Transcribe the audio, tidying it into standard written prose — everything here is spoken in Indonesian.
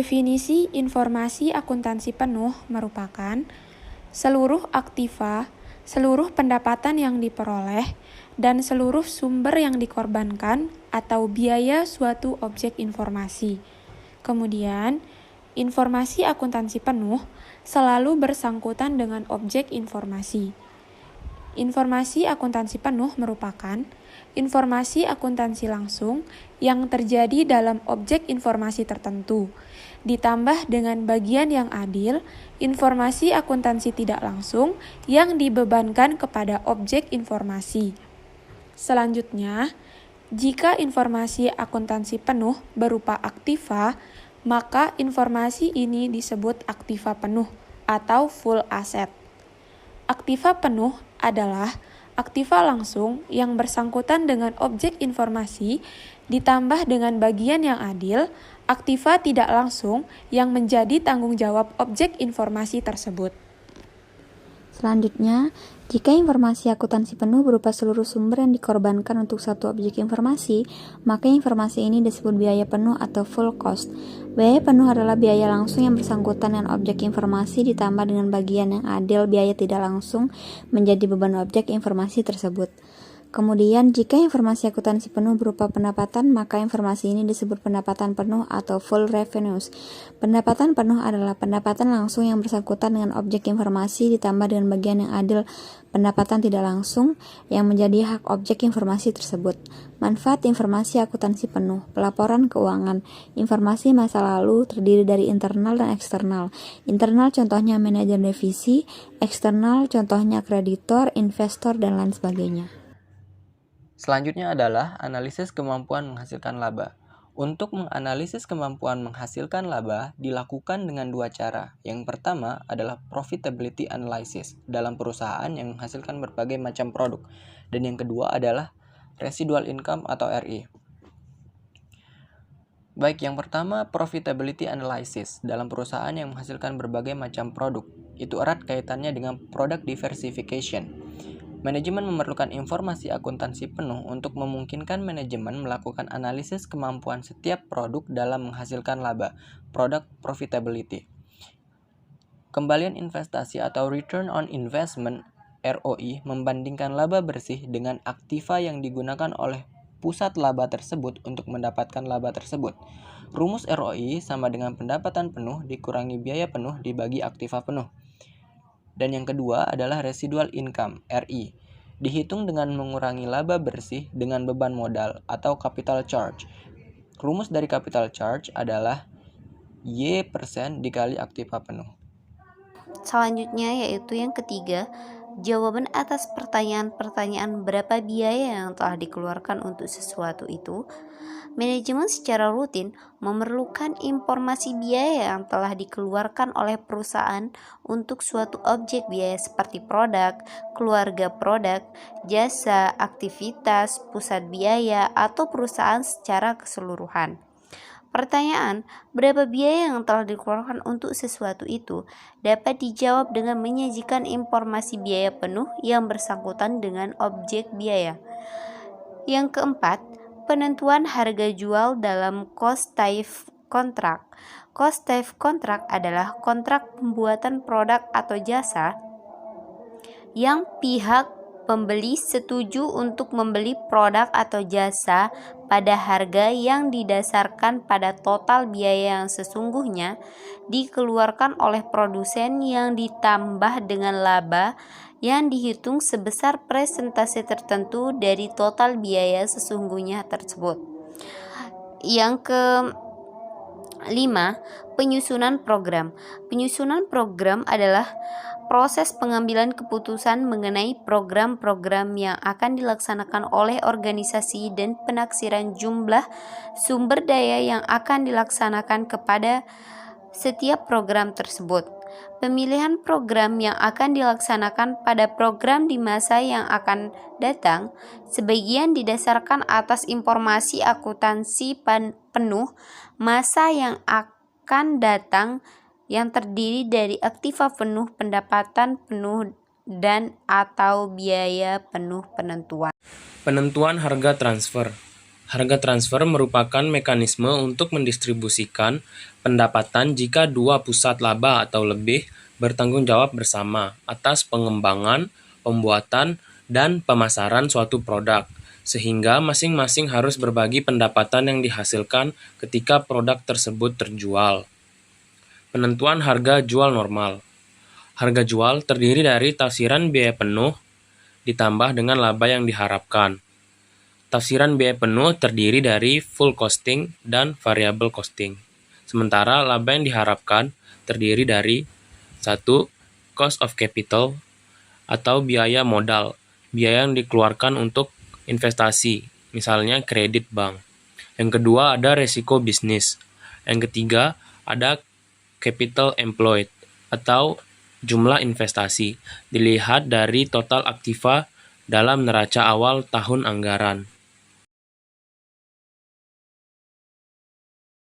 Definisi informasi akuntansi penuh merupakan seluruh aktiva, seluruh pendapatan yang diperoleh, dan seluruh sumber yang dikorbankan atau biaya suatu objek informasi. Kemudian, informasi akuntansi penuh selalu bersangkutan dengan objek informasi. Informasi akuntansi penuh merupakan informasi akuntansi langsung yang terjadi dalam objek informasi tertentu, ditambah dengan bagian yang adil, informasi akuntansi tidak langsung yang dibebankan kepada objek informasi. Selanjutnya, jika informasi akuntansi penuh berupa aktiva, maka informasi ini disebut aktiva penuh atau full asset. Aktiva penuh adalah aktiva langsung yang bersangkutan dengan objek informasi ditambah dengan bagian yang adil, aktiva tidak langsung yang menjadi tanggung jawab objek informasi tersebut. Selanjutnya, jika informasi akuntansi penuh berupa seluruh sumber yang dikorbankan untuk satu objek informasi, maka informasi ini disebut biaya penuh atau full cost. Biaya penuh adalah biaya langsung yang bersangkutan dengan objek informasi ditambah dengan bagian yang adil biaya tidak langsung menjadi beban objek informasi tersebut. Kemudian, jika informasi akuntansi penuh berupa pendapatan, maka informasi ini disebut pendapatan penuh atau full revenues. Pendapatan penuh adalah pendapatan langsung yang bersangkutan dengan objek informasi ditambah dengan bagian yang adil pendapatan tidak langsung yang menjadi hak objek informasi tersebut. Manfaat informasi akuntansi penuh. Pelaporan keuangan. Informasi masa lalu terdiri dari internal dan eksternal. Internal contohnya manajer divisi, eksternal contohnya kreditor, investor, dan lain sebagainya. Selanjutnya adalah analisis kemampuan menghasilkan laba. Untuk menganalisis kemampuan menghasilkan laba dilakukan dengan dua cara. Yang pertama adalah profitability analysis dalam perusahaan yang menghasilkan berbagai macam produk. Dan yang kedua adalah residual income atau RI. Baik, yang pertama profitability analysis dalam perusahaan yang menghasilkan berbagai macam produk. Itu erat kaitannya dengan product diversification. Manajemen memerlukan informasi akuntansi penuh untuk memungkinkan manajemen melakukan analisis kemampuan setiap produk dalam menghasilkan laba, product profitability. Kembalian investasi atau return on investment ROI membandingkan laba bersih dengan aktiva yang digunakan oleh pusat laba tersebut untuk mendapatkan laba tersebut. Rumus ROI sama dengan pendapatan penuh dikurangi biaya penuh dibagi aktiva penuh. Dan yang kedua adalah residual income, RI, dihitung dengan mengurangi laba bersih dengan beban modal atau capital charge. Rumus dari capital charge adalah Y% dikali aktiva penuh. Selanjutnya yaitu yang ketiga, jawaban atas pertanyaan-pertanyaan berapa biaya yang telah dikeluarkan untuk sesuatu itu. Manajemen secara rutin memerlukan informasi biaya yang telah dikeluarkan oleh perusahaan untuk suatu objek biaya seperti produk, keluarga produk, jasa, aktivitas, pusat biaya, atau perusahaan secara keseluruhan. Pertanyaan, berapa biaya yang telah dikeluarkan untuk sesuatu itu dapat dijawab dengan menyajikan informasi biaya penuh yang bersangkutan dengan objek biaya. Yang keempat, penentuan harga jual dalam cost type contract. Cost type contract adalah kontrak pembuatan produk atau jasa yang pihak pembeli setuju untuk membeli produk atau jasa pada harga yang didasarkan pada total biaya yang sesungguhnya dikeluarkan oleh produsen yang ditambah dengan laba yang dihitung sebesar persentase tertentu dari total biaya sesungguhnya tersebut. Yang kelima, penyusunan program. Penyusunan program adalah proses pengambilan keputusan mengenai program-program yang akan dilaksanakan oleh organisasi dan penaksiran jumlah sumber daya yang akan dilaksanakan kepada setiap program tersebut. Pemilihan program yang akan dilaksanakan pada program di masa yang akan datang sebagian didasarkan atas informasi akuntansi penuh masa yang akan datang yang terdiri dari aktiva penuh, pendapatan penuh, dan atau biaya penuh penentuan. Penentuan harga transfer. Harga transfer merupakan mekanisme untuk mendistribusikan pendapatan jika dua pusat laba atau lebih bertanggung jawab bersama atas pengembangan, pembuatan, dan pemasaran suatu produk, sehingga masing-masing harus berbagi pendapatan yang dihasilkan ketika produk tersebut terjual. Penentuan harga jual normal. Harga jual terdiri dari tafsiran biaya penuh ditambah dengan laba yang diharapkan. Tafsiran biaya penuh terdiri dari full costing dan variable costing. Sementara laba yang diharapkan terdiri dari 1. Cost of capital atau biaya modal, biaya yang dikeluarkan untuk investasi, misalnya kredit bank. Yang kedua ada resiko bisnis. Yang ketiga ada capital employed atau jumlah investasi, dilihat dari total aktiva dalam neraca awal tahun anggaran.